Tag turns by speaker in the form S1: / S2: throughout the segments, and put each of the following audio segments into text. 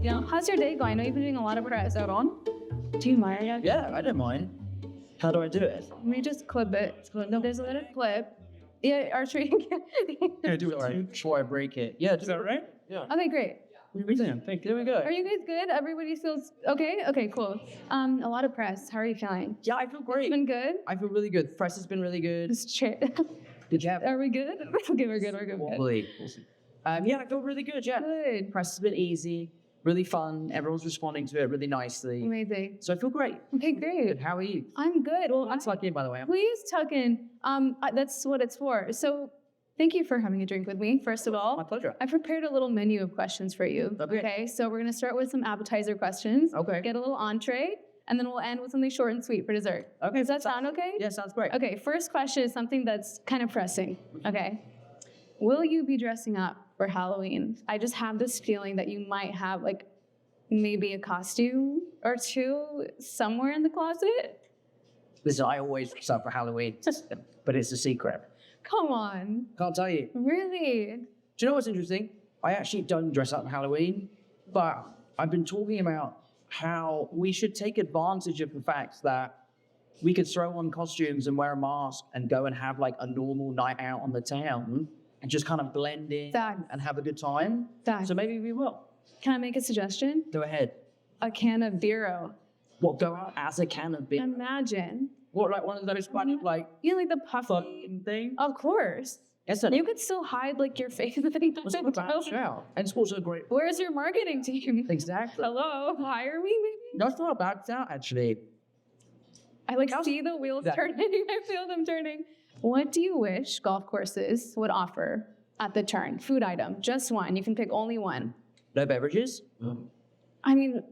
S1: You know, how's your day going? I know you've been doing a lot of press. Out on? Do you mind?
S2: Yeah, I don't mind. How do I do it?
S1: Let me just clip it. No, there's a little clip. Yeah, Archery.
S2: Yeah, do it right before I break it. Yeah, is that right? Yeah.
S1: Okay, great.
S2: Thank you. There we go.
S1: Are you guys good? Everybody feels okay? Okay, cool. A lot of press. How are you feeling?
S2: Yeah, I feel great.
S1: Been good?
S2: I feel really good. Press has been really good. Did you have?
S1: Are we good? Okay, we're good.
S2: Probably. Yeah, I feel really good. Yeah.
S1: Good.
S2: Press has been easy, really fun. Everyone's responding to it really nicely.
S1: Amazing.
S2: So I feel great.
S1: Okay, great.
S2: How are you?
S1: I'm good. Well,
S2: That's lucky, by the way.
S1: please tuck in. That's what it's for. So thank you for having a drink with me, first of all.
S2: My pleasure.
S1: I prepared a little menu of questions for you.
S2: Okay.
S1: So we're going to start with some appetizer questions.
S2: Okay.
S1: Get a little entree, and then we'll end with something short and sweet for dessert.
S2: Okay.
S1: Does that sound okay?
S2: Yeah, sounds great.
S1: Okay, first question is something that's kind of pressing. Okay. Will you be dressing up for Halloween? I just have this feeling that you might have like maybe a costume or two somewhere in the closet.
S2: Listen, I always dress up for Halloween, but it's a secret.
S1: Come on.
S2: Can't tell you.
S1: Really?
S2: Do you know what's interesting? I actually don't dress up for Halloween, but I've been talking about how we should take advantage of the fact that we could throw on costumes and wear a mask and go and have like a normal night out on the town and just kind of blend in and have a good time.
S1: Facts.
S2: So maybe we will.
S1: Can I make a suggestion?
S2: Go ahead.
S1: A can of BERO.
S2: What, go out as a can of beer?
S1: Imagine.
S2: What, like one of those funny, like,
S1: You know, like the puffy
S2: fucking thing?
S1: Of course.
S2: Yes,
S1: You could still hide like your face.
S2: Let's not about shout. And it's also great.
S1: Where's your marketing team?
S2: Exactly.
S1: Hello, hire me maybe?
S2: That's not a bad shout, actually.
S1: I like see the wheels turning. I feel them turning. What do you wish golf courses would offer at the turn? Food item, just one. You can pick only one.
S2: No beverages?
S1: I mean,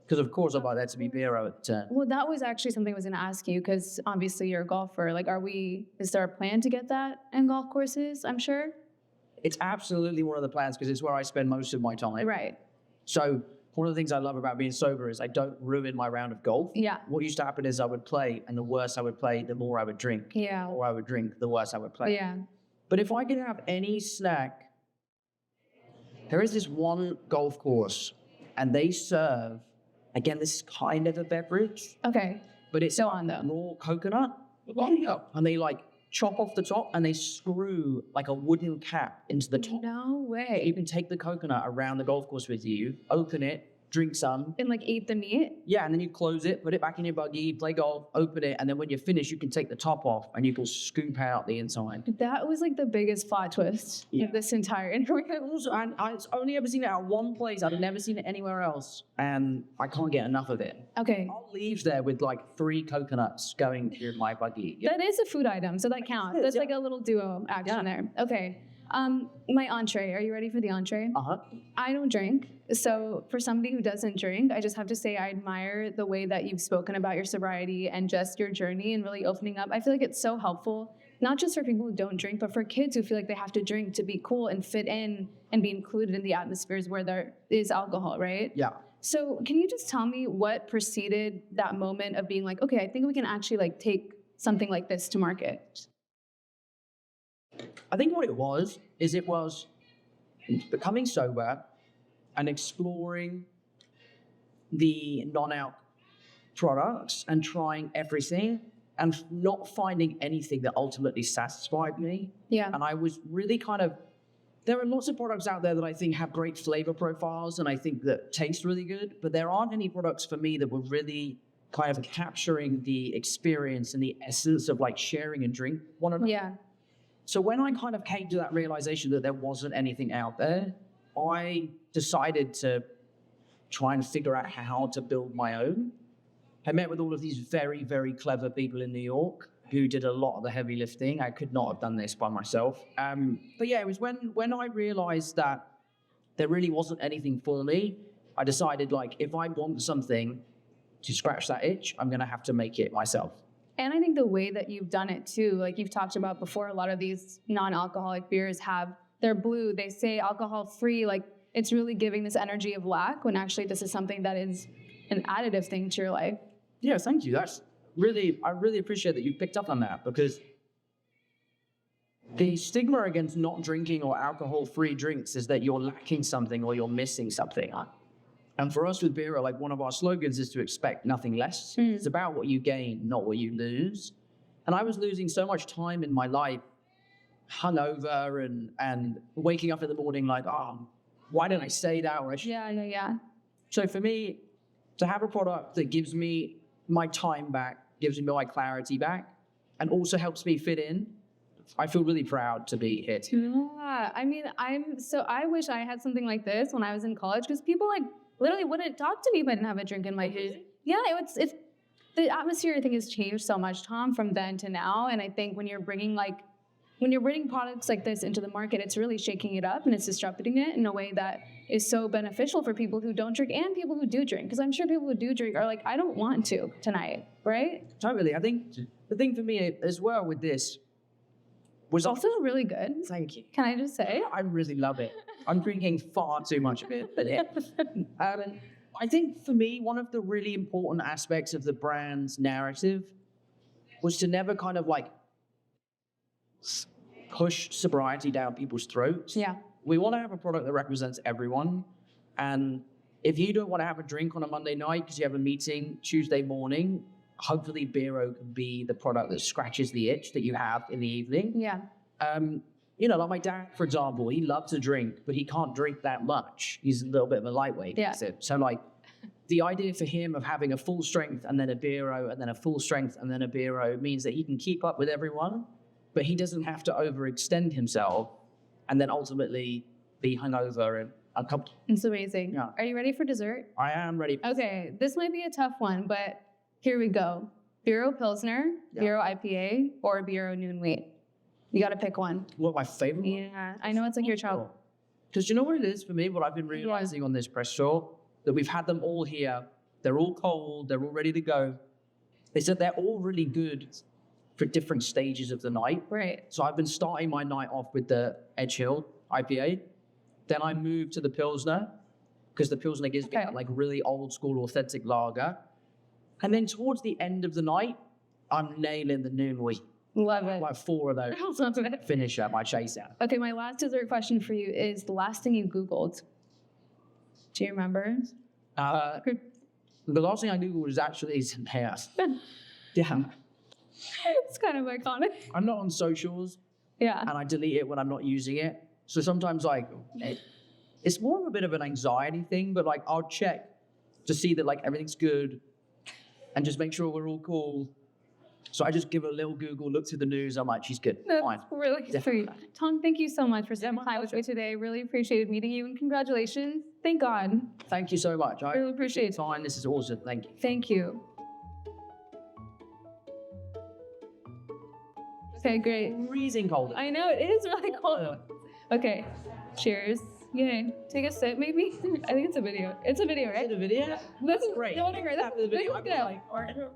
S2: Because of course I buy that to be BERO at the turn.
S1: well, that was actually something I was going to ask you because obviously you're a golfer. Like, is there a plan to get that in golf courses? I'm sure.
S2: It's absolutely one of the plans because it's where I spend most of my time.
S1: Right.
S2: So one of the things I love about being sober is I don't ruin my round of golf.
S1: Yeah.
S2: What used to happen is I would play, and the worse I would play, the more I would drink.
S1: Yeah.
S2: The more I would drink, the worse I would play.
S1: Yeah.
S2: But if I could have any snack, there is this one golf course, and they serve, again, this is kind of a beverage,
S1: Okay.
S2: but it's
S1: Go on, though.
S2: raw coconut. And they like chop off the top and they screw like a wooden cap into the top.
S1: No
S2: You
S1: way.
S2: can take the coconut around the golf course with you, open it, drink some.
S1: And like eat the meat?
S2: Yeah, and then you close it, put it back in your buggy, play golf, open it, and then when you're finished, you can take the top off and you can scoop out the inside.
S1: That was like the biggest plot twist of this entire interview.
S2: And I've only ever seen it at one place. I've never seen it anywhere else, and I can't get enough of it.
S1: Okay.
S2: I'll leave there with like 3 coconuts going through my buggy.
S1: That is a food item, so that counts. That's like a little duo action there. Okay. My entree. Are you ready for the entree?
S2: Uh-huh.
S1: I don't drink. So for somebody who doesn't drink, I just have to say I admire the way that you've spoken about your sobriety and just your journey and really opening up. I feel like it's so helpful, not just for people who don't drink, but for kids who feel like they have to drink to be cool and fit in and be included in the atmospheres where there is alcohol, right?
S2: Yeah.
S1: So can you just tell me what preceded that moment of being like, okay, I think we can actually like take something like this to market?
S2: I think what it was becoming sober and exploring the non-alc products and trying everything and not finding anything that ultimately satisfied me.
S1: Yeah.
S2: And I was really there are lots of products out there that I think have great flavor profiles and I think that taste really good, but there aren't any products for me that were really kind of capturing the experience and the essence of like sharing and drink one another.
S1: Yeah.
S2: So when I kind of came to that realization that there wasn't anything out there, I decided to try and figure out how to build my own. I met with all of these very, very clever people in New York who did a lot of the heavy lifting. I could not have done this by myself. But yeah, it was when I realized that there really wasn't anything for me, I decided like, if I want something to scratch that itch, I'm gonna have to make it myself.
S1: And I think the way that you've done it too, like you've talked about before, a lot of these non-alcoholic beers they're blue, they say alcohol free, like it's really giving this energy of lack when actually this is something that is an additive thing to your life.
S2: Yeah, thank you. I really appreciate that you picked up on that because the stigma against not drinking or alcohol-free drinks is that you're lacking something or you're missing something. And for us with BERO, like one of our slogans is to expect nothing less. It's about what you gain, not what you lose. And I was losing so much time in my life, hungover and waking up in the morning like, oh, why didn't I say that? Or
S1: Yeah.
S2: So for me, to have a product that gives me my time back, gives me my clarity back, and also helps me fit in, I feel really proud to be here.
S1: Yeah, I mean, I wish I had something like this when I was in college, because people like literally wouldn't talk to me if I didn't have a drink in my hand. Yeah, it's the atmosphere, I think, has changed so much, Tom, from then to now. And I think when you're bringing products like this into the market, it's really shaking it up and it's disrupting it in a way that is so beneficial for people who don't drink and people who do drink. Because I'm sure people who do drink are like, I don't want to tonight, right?
S2: Totally. I think the thing for me as well with this was
S1: Also really good.
S2: Thank you.
S1: Can I just say?
S2: I really love it. I'm drinking far too much of it. I think for me, one of the really important aspects of the brand's narrative was to never kind of like push sobriety down people's throats.
S1: Yeah.
S2: We want to have a product that represents everyone. And if you don't want to have a drink on a Monday night because you have a meeting Tuesday morning, hopefully BERO can be the product that scratches the itch that you have in the evening.
S1: Yeah.
S2: Like my dad, for example, he loves to drink, but he can't drink that much. He's a little bit of a lightweight.
S1: Yeah.
S2: So like the idea for him of having a full strength and then a BERO and then a full strength and then a BERO means that he can keep up with everyone, but he doesn't have to overextend himself and then ultimately be hungover and uncomfortable.
S1: It's amazing.
S2: Yeah.
S1: Are you ready for dessert?
S2: I am ready.
S1: Okay, this might be a tough one, but here we go. BERO Pilsner, BERO IPA, or BERO Noon Wheat. You got to pick one.
S2: What my favorite?
S1: Yeah, I know it's like your child.
S2: Because you know what it is for me, what I've been realizing on this press show, that we've had them all here. They're all cold. They're all ready to go. They said they're all really good for different stages of the night.
S1: Right.
S2: So I've been starting my night off with the Edge Hill IPA. Then I moved to the Pilsner because the Pilsner gives me like really old school, authentic lager. And then towards the end of the night, I'm nailing the Noon Wheat.
S1: Love it.
S2: Like 4 of those. Finish up my chase out.
S1: Okay, my last dessert question for you is the last thing you Googled. Do you remember?
S2: The last thing I Googled was actually some hair. Yeah.
S1: It's kind of iconic.
S2: I'm not on socials.
S1: Yeah.
S2: And I delete it when I'm not using it. So sometimes it's more of a bit of an anxiety thing, but like I'll check to see that like everything's good and just make sure we're all cool. So I just give a little Google, look through the news. I'm like, she's good.
S1: That's
S2: fine.
S1: Really sweet. Tom, thank you so much for spending time with me today. Really appreciated meeting you, and congratulations. Thank God.
S2: Thank you so much. I
S1: really appreciate it.
S2: Fine. This is awesome. Thank you.
S1: Thank you. Okay, great.
S2: Freezing cold.
S1: I know, it is really cold. Okay, cheers. Yay. Take a sip, maybe? I think it's a video. It's a video, right?
S2: Is it a video?
S1: That's
S2: great.
S1: That's
S2: After the video,
S1: That's
S2: I'm
S1: good.
S2: like, all right.